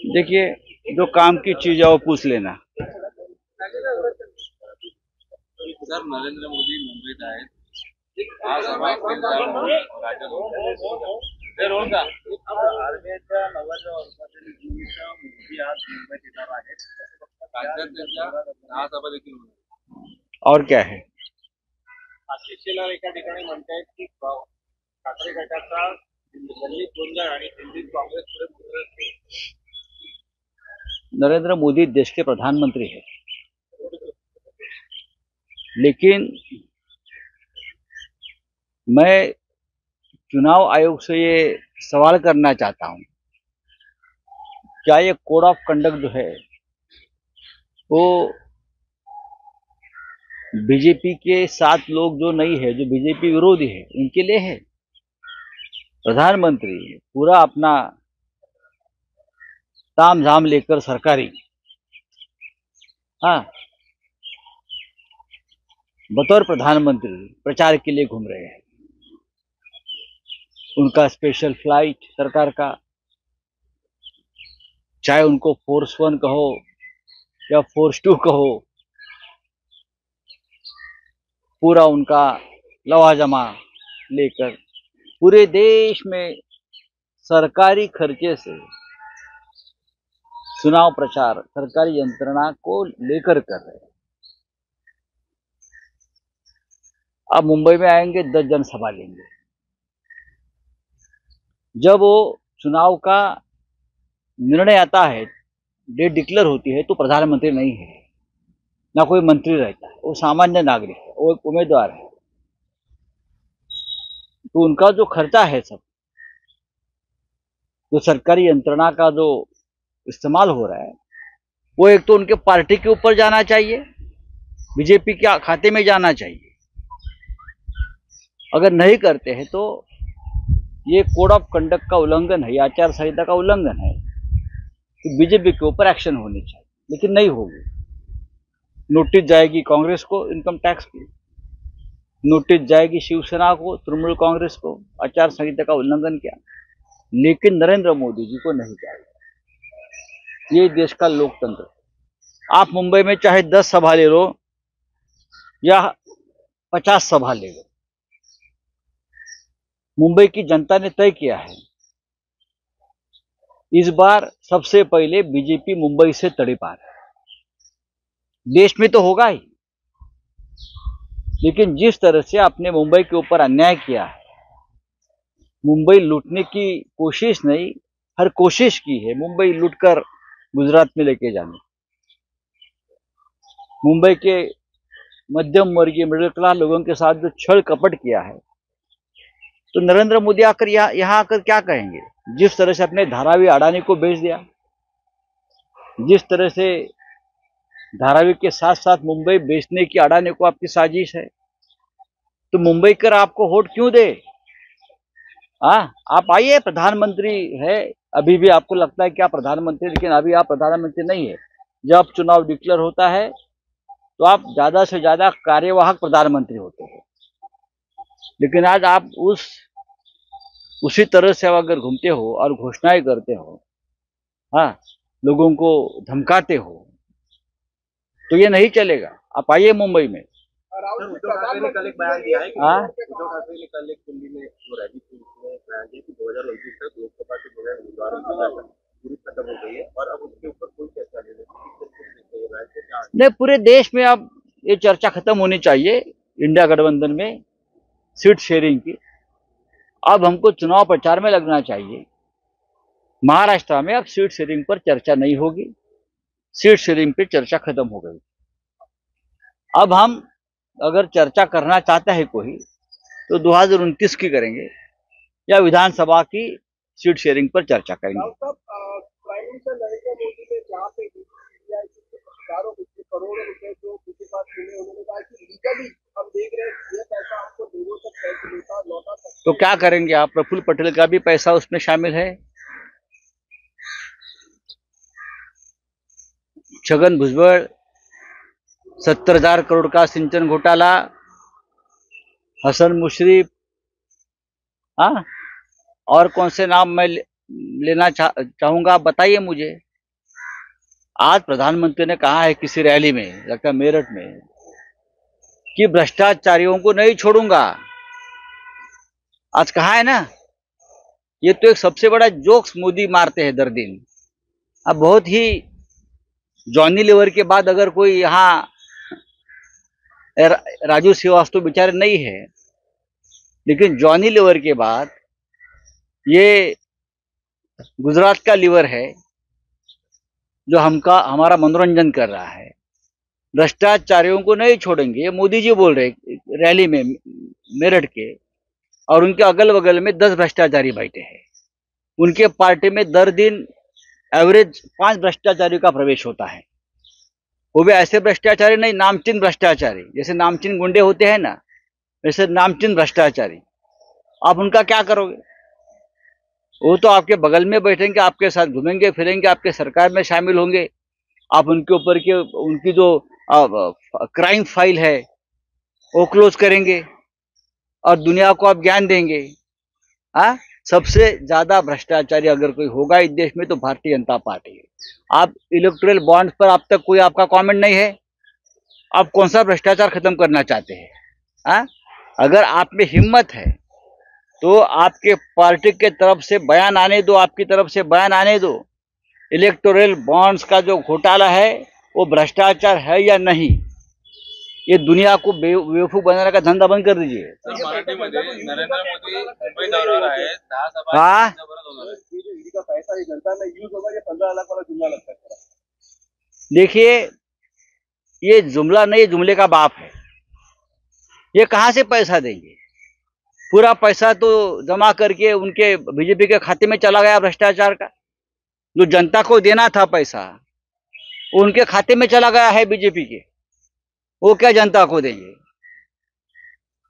देखिए, जो काम की चीज है वो पूछ लेना। सर, नरेंद्र मोदी मुंबईत आहेत। आज अभय केंद्रावर राज्यात आर्मीच्या नव्याच्या वर्षातील निमित्त मोदी आज मुंबईत येणार आहेत। राज्यात त्यांच्या 10 सभा देखील होणार। और क्या है? आशिष शेलार एका ठिकाणी म्हणतायत की ठाकरे गटाचा दिल्लीत गोंधळ आणि दिल्लीत काँग्रेसपुढे नरेंद्र मोदी देश के प्रधानमंत्री है, लेकिन मैं चुनाव आयोग से ये सवाल करना चाहता हूं, क्या ये कोड ऑफ कंडक्ट जो है वो बीजेपी के 7 लोग जो नहीं है, जो बीजेपी विरोधी है, उनके लिए है? प्रधानमंत्री पूरा अपना ताम झाम लेकर सरकारी बतौर प्रधानमंत्री प्रचार के लिए घूम रहे हैं। उनका स्पेशल फ्लाइट सरकार का, चाहे उनको फोर्स 1 कहो या फोर्स 2 कहो, पूरा उनका लवाजमा लेकर पूरे देश में सरकारी खर्चे से चुनाव प्रचार सरकारी यंत्रणा को लेकर कर रहे हैं। अब मुंबई में आएंगे, 10 जनसभा लेंगे। जब वो चुनाव का निर्णय आता है, डेट डिक्लेयर होती है, तो प्रधानमंत्री नहीं है, ना कोई मंत्री रहता है, वो सामान्य नागरिक है, वो एक उम्मीदवार है। तो उनका जो खर्चा है, सब जो सरकारी यंत्रणा का जो इस्तेमाल हो रहा है, वो एक तो उनके पार्टी के ऊपर जाना चाहिए, बीजेपी के खाते में जाना चाहिए। अगर नहीं करते हैं तो ये कोड ऑफ कंडक्ट का उल्लंघन है, आचार संहिता का उल्लंघन है, तो बीजेपी के ऊपर एक्शन होनी चाहिए, लेकिन नहीं होगी। नोटिस जाएगी कांग्रेस को, इनकम टैक्स की नोटिस जाएगी, शिवसेना को, तृणमूल कांग्रेस को, आचार संहिता का उल्लंघन किया, लेकिन नरेंद्र मोदी जी को नहीं जाएगा। ये देश का लोकतंत्र। आप मुंबई में चाहे 10 सभा ले लो या 50 सभा ले लो, मुंबई की जनता ने तय किया है, इस बार सबसे पहले बीजेपी मुंबई से तड़ीपार है। देश में तो होगा ही, लेकिन जिस तरह से आपने मुंबई के ऊपर अन्याय किया है, मुंबई लूटने की कोशिश नहीं, हर कोशिश की है मुंबई लूटकर गुजरात में लेके जाने। मुंबई के मध्यम वर्गीय मिडिल क्लास लोगों के साथ जो छल कपट किया है, तो नरेंद्र मोदी आकर यहां आकर क्या कहेंगे? जिस तरह से अपने धारावी अडानी को बेच दिया, जिस तरह से धारावी के साथ साथ मुंबई बेचने की अडानी को आपकी साजिश है, तो मुंबई कर आपको वोट क्यों दे? आप आइए, प्रधानमंत्री है, अभी भी आपको लगता है कि आप प्रधानमंत्री, लेकिन अभी आप प्रधानमंत्री नहीं है। जब चुनाव डिक्लेयर होता है तो आप ज्यादा से ज्यादा कार्यवाहक प्रधानमंत्री होते हैं, लेकिन आज आप उसी तरह से अगर घूमते हो और घोषणाएं करते हो, लोगों को धमकाते हो, तो ये नहीं चलेगा। आप आइए मुंबई में। उद्धव ठाकरे ने कल एक बयान दिया है कि उद्धव ठाकरे ने कल एक दिल्ली में जो रैली थी उसमें बयान दिया कि 2029 तक लोकसभा के बगैर उम्मीदवारों की चर्चा पूरी खत्म हो गई है और अब उसके ऊपर कोई चर्चा नहीं है। नहीं, पूरे देश में अब ये चर्चा खत्म होनी चाहिए। इंडिया गठबंधन में सीट शेयरिंग की अब हमको चुनाव प्रचार में लगना चाहिए। महाराष्ट्र में अब सीट शेयरिंग पर चर्चा नहीं होगी, सीट शेयरिंग पे चर्चा खत्म हो गई। अब हम अगर चर्चा करना चाहता है कोई, तो 2029 की करेंगे या विधानसभा की सीट शेयरिंग पर चर्चा करेंगे। करोड़ों रुपए जो उनके पास मिले, उन्होंने कहा कि लीगली हम देख रहे हैं ये पैसा आपको देवों तक लौटा सकते। तो क्या करेंगे आप? प्रफुल्ल पटेल का भी पैसा उसमें शामिल है, छगन भुजबल 70,000 करोड़ का सिंचन घोटाला, हसन मुशरीफ, और कौन से नाम मैं लेना चाहूंगा, आप बताइए मुझे। आज प्रधानमंत्री ने कहा है किसी रैली में, लगता है मेरठ में, कि भ्रष्टाचारियों को नहीं छोड़ूंगा। आज कहा है ना, ये तो एक सबसे बड़ा जोक्स मोदी मारते हैं दर दिन। अब बहुत ही जॉनी लीवर के बाद अगर कोई यहाँ राजू श्रीवास्तव बेचारे नहीं है, लेकिन जॉनी लीवर के बाद ये गुजरात का लीवर है जो हमारा मनोरंजन कर रहा है। भ्रष्टाचारियों को नहीं छोड़ेंगे, ये मोदी जी बोल रहे रैली में मेरठ के, और उनके अगल बगल में 10 भ्रष्टाचारी बैठे हैं। उनके पार्टी में दर दिन एवरेज 5 भ्रष्टाचारी का प्रवेश होता है। वो भी ऐसे भ्रष्टाचारी नहीं, नामचीन भ्रष्टाचारी, जैसे नामचीन गुंडे होते हैं ना, वैसे नामचीन भ्रष्टाचारी। आप उनका क्या करोगे? वो तो आपके बगल में बैठेंगे, आपके साथ घूमेंगे फिरेंगे, आपके सरकार में शामिल होंगे। आप उनके ऊपर के उनकी जो क्राइम फाइल है वो क्लोज करेंगे और दुनिया को आप ज्ञान देंगे। हाँ, सबसे ज्यादा भ्रष्टाचारी अगर कोई होगा इस देश में तो भारतीय जनता पार्टी है। आप इलेक्टोरल बॉन्ड्स पर अब तक कोई आपका कमेंट नहीं है। आप कौन सा भ्रष्टाचार खत्म करना चाहते हैं? हाँ, अगर आप में हिम्मत है तो आपके पार्टी के तरफ से बयान आने दो, आपकी तरफ से बयान आने दो। इलेक्टोरल बॉन्ड्स का जो घोटाला है वो भ्रष्टाचार है या नहीं, ये दुनिया को बेवकूफ बनाने का धंधा बंद कर दीजिए। मराठीमध्ये नरेंद्र मोदी मुंबई दौऱ्यावर आहेत, 10 सभा हाँ, ईडी का पैसा ये जनता में यूज होगा, ये 15 लाख वाला जुमला लगता है। देखिए, ये जुमला नहीं, जुमले का बाप है। ये कहां से पैसा देंगे? पूरा पैसा तो जमा करके उनके बीजेपी के खाते में चला गया भ्रष्टाचार का। जो जनता को देना था पैसा वो उनके खाते में चला गया है बीजेपी के। वो क्या जनता को देंगे?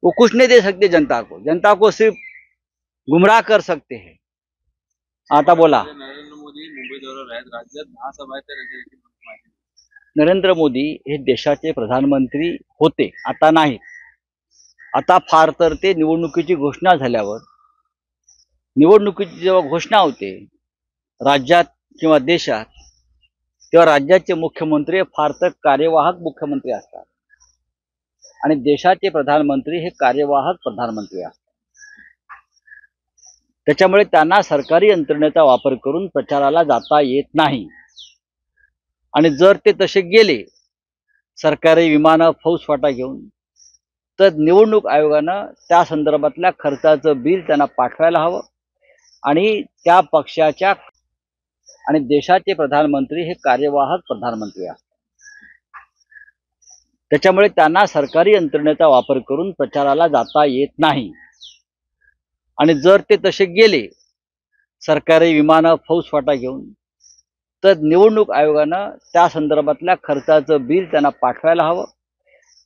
वो कुछ नहीं दे सकते जनता को। जनता को सिर्फ गुमराह कर सकते हैं। आता बोला, नरेंद्र मोदी मुंबई दौऱ्यावर आहेत, राज्यात 10 सभा आहेत, त्याची माहिती. नरेंद्र मोदी हे देशाचे प्रधानमंत्री होते, आता नाही। आता फार तर ते निवडणुकीची घोषणा झाल्यावर, निवडणुकीची जेव्हा घोषणा होते राज्यात किंवा देशात, तेव्हा राज्याचे मुख्यमंत्री फार तर कार्यवाहक मुख्यमंत्री असतात आणि देशाचे प्रधानमंत्री हे कार्यवाहक प्रधानमंत्री असतात। त्याच्यामुळे त्यांना सरकारी यंत्रणेचा वापर करून प्रचाराला जाता येत नाही। आणि जर ते तसे गेले सरकारी विमानं फौजफाटा घेऊन, तर निवडणूक आयोगानं त्या संदर्भातल्या खर्चाचं बिल त्यांना पाठवायला हवं आणि त्या पक्षाच्या आणि देशाचे प्रधानमंत्री हे कार्यवाहक प्रधानमंत्री असतात। त्याच्यामुळे त्यांना सरकारी यंत्रणेचा वापर करून प्रचाराला जाता येत नाही। आणि जर ते तसे गेले सरकारी विमानं फौजफाटा घेऊन, तर निवडणूक आयोगानं त्या संदर्भातल्या खर्चाचं बिल त्यांना पाठवायला हवं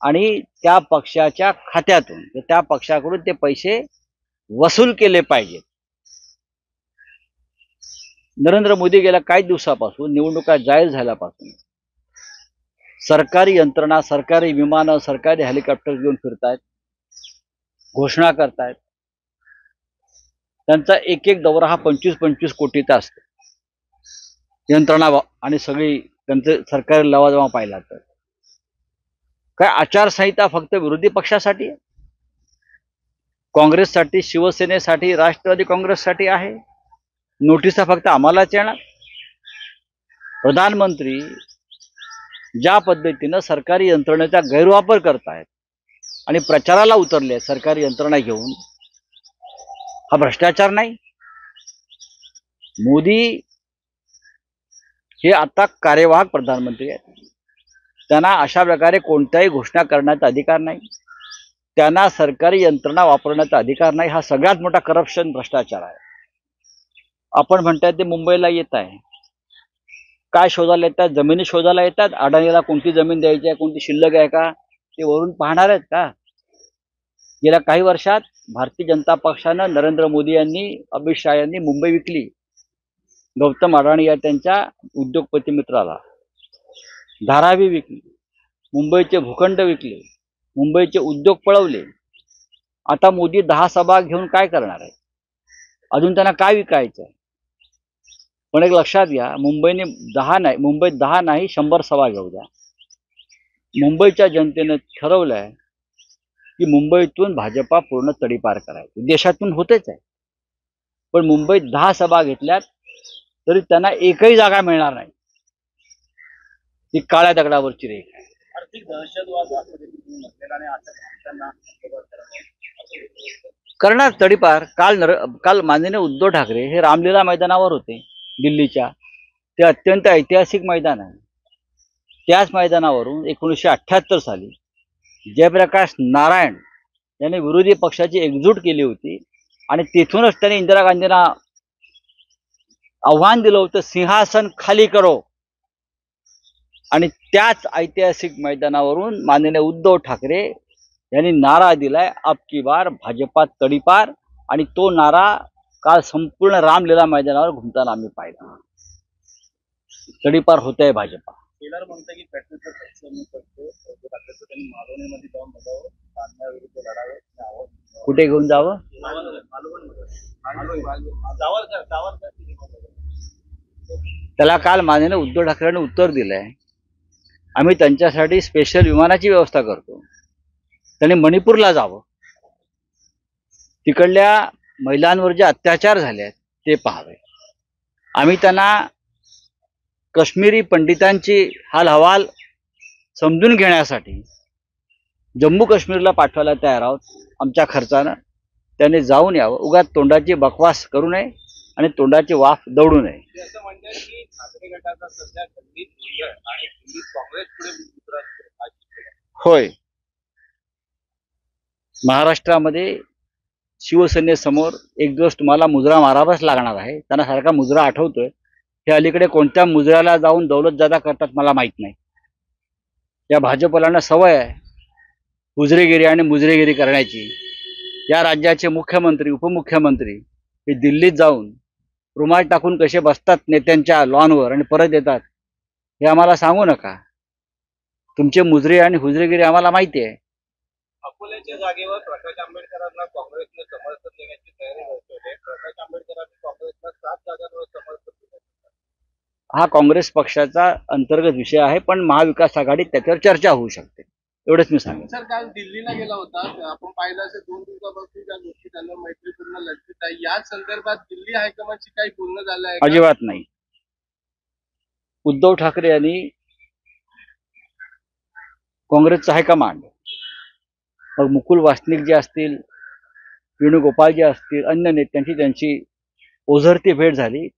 आणि त्या पक्षाच्या खात्यातून, त्या पक्षाकडून ते पैसे वसूल केले पाहिजेत। नरेंद्र मोदी गेल्या काही दिवसापासून, निवडणुका जाहीर झाल्यापासून, सरकारी यंत्रणा, सरकारी विमानं, सरकारी हेलिकॉप्टर घेऊन फिरतायत, घोषणा करतायत। त्यांचा एक एक दौरा हा 25-25 कोटीचा असतो। यंत्रणा आणि सगळी त्यांचे सरकारी लवाजमा पाहिला तर काय आचारसंहिता फक्त विरोधी पक्षासाठी आहे? काँग्रेससाठी, शिवसेनेसाठी, राष्ट्रवादी काँग्रेससाठी आहे? नोटिसा फक्त आम्हालाच येणार? प्रधानमंत्री ज्या पद्धतीनं सरकारी यंत्रणेचा गैरवापर करतायत आणि प्रचाराला उतरले सरकारी यंत्रणा घेऊन, हा भ्रष्टाचार नाही? मोदी हे आता कार्यवाहक प्रधानमंत्री आहेत। त्यांना अशा प्रकारे कोणत्याही घोषणा करण्याचा अधिकार नाही, त्यांना सरकारी यंत्रणा वापरण्याचा अधिकार नाही। हा सगळ्यात मोठा करप्शन, भ्रष्टाचार आहे। आपण म्हणताय ते मुंबईला येत आहे, काय शोधायला येतात? जमिनी शोधायला येतात। अडाणीला कोणती जमीन द्यायची आहे, कोणती शिल्लक आहे का, ते वरून पाहणार आहेत का? गेल्या काही वर्षात भारतीय जनता पक्षानं, नरेंद्र मोदी यांनी, अमित शाह यांनी मुंबई विकली। गौतम अडाणी या त्यांच्या उद्योगपती मित्राला धारावी विकली, मुंबईचे भूखंड विकले, मुंबईचे उद्योग पळवले। आता मोदी 10 सभा घेऊन काय करणार आहे? अजून त्यांना काय विकायचं आहे? पण एक लक्षात घ्या, मुंबईत 10 नाही 100 सभा घेऊ द्या, मुंबईच्या जनतेनं ठरवलंय की मुंबईतून भाजपा पूर्ण तडीपार करायची. देशातून होतेच आहे, पण मुंबईत 10 सभा घेतल्यात तरी त्यांना एकही जागा मिळणार नाही. ती काळ्या दगडावरची रेख आहे. आर्थिक दहशतवाद करणार तडीपार. काल माननीय उद्धव ठाकरे हे रामलीला मैदानावर होते दिल्लीच्या. ते अत्यंत ऐतिहासिक मैदान आहे. त्याच मैदानावरून 1978 साली जयप्रकाश नारायण यांनी विरोधी पक्षाची एकजूट केली होती आणि तिथूनच त्यांनी इंदिरा गांधींना आव्हान दिलं होतं, सिंहासन खाली करो. आणि त्याच ऐतिहासिक मैदानावरून माननीय उद्धव ठाकरे यांनी नारा दिलाय, अब की बार भाजपा तडीपार. आणि तो नारा काल संपूर्ण रामलीला मैदानावर घुमताना आम्ही पाहिला. तडीपार होत आहे भाजपा. केदार म्हणतं की पेट्रोलचं खर्च मी करतो, त्यांनी मालवणीमध्ये जाऊन बघावं, बांधण्याविरुद्ध लढावं. कुठे घेऊन जावं? त्याला काल माननीय उद्धव ठाकरेंनी उत्तर दिलंय, आम्ही त्यांच्यासाठी स्पेशल विमानाची व्यवस्था करतो. त्यांनी मणिपूरला जावं, तिकडल्या महिलांवर जे अत्याचार झाले आहेत ते पाहावे. आम्ही त्यांना काश्मीरी पंडितांची हाल हवाल समजून घेण्यासाठी जम्मू काश्मीरला पाठवायला तयार आहोत आमच्या खर्चानं. त्याने जाऊन यावं, उगाच तोंडाची बकवास करू नये आणि तोंडाची वाफ दौडू नये. असं म्हणतात की ठाकरे गटाचा सध्या दिल्लीत आणि दिल्लीत काँग्रेस पुढे होय, महाराष्ट्रामध्ये शिवसेनेसमोर एक दिवस तुम्हाला मुजरा मारावाच लागणार आहे. त्यांना सारखा मुजरा आठवतोय. हे अलीकडे कोणत्या मुजऱ्याला जाऊन दौलतजादा करतात मला माहित नाही. या भाजपलांना सवय आहे हुजरेगिरी आणि मुजरेगिरी करण्याची. या राज्याचे मुख्यमंत्री उपमुख्यमंत्री हे दिल्लीत जाऊन रुमाल टाकून कसे बसतात नेत्यांच्या लॉनवर आणि परत येतात हे आम्हाला सांगू नका. तुमचे मुजरे आणि हुजरेगिरी आम्हाला माहिती आहे. अकोल्याच्या जागेवर प्रकाश आंबेडकरांना काँग्रेसने समर्थन देण्याची तयारी दर्शवली. प्रकाश आंबेडकरांनी काँग्रेसला 7 जागांवर समर्थन दिले. हा काँग्रेस पक्षाचा अंतर्गत विषय आहे, पण महाविकास आघाडीत त्याच्यावर चर्चा होऊ शकते, एवढंच मी सांगेन. सर, काल दिल्लीला गेला होता, आपण पाहिलं असेल 2 दिवसापासून ज्या गोष्टी त्यांना मैत्रीपूर्ण लढत आहे, या संदर्भात दिल्ली हायकमांडशी काही बोलणं झालं आहे? अजिबात नाही. उद्धव ठाकरे यांनी काँग्रेसचं हायकमांड, मग मुकुल वासनिक जे असतील, वेणुगोपाल जे असतील, अन्य नेत्यांची त्यांची ओझरती भेट झाली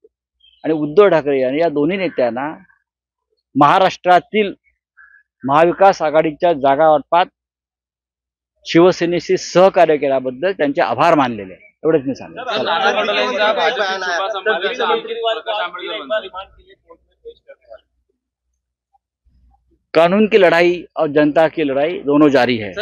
आणि उद्धव ठाकरे यांनी या दोन्ही नेत्यांना महाराष्ट्रातील महाविकास आघाडीच्या जागा वाटपात शिवसेनेशी सहकार्य केल्याबद्दल त्यांचे आभार मानलेले आहे, एवढंच मी सांगेन. कानून की लड़ाई और जनता की लड़ाई दोनों जारी है.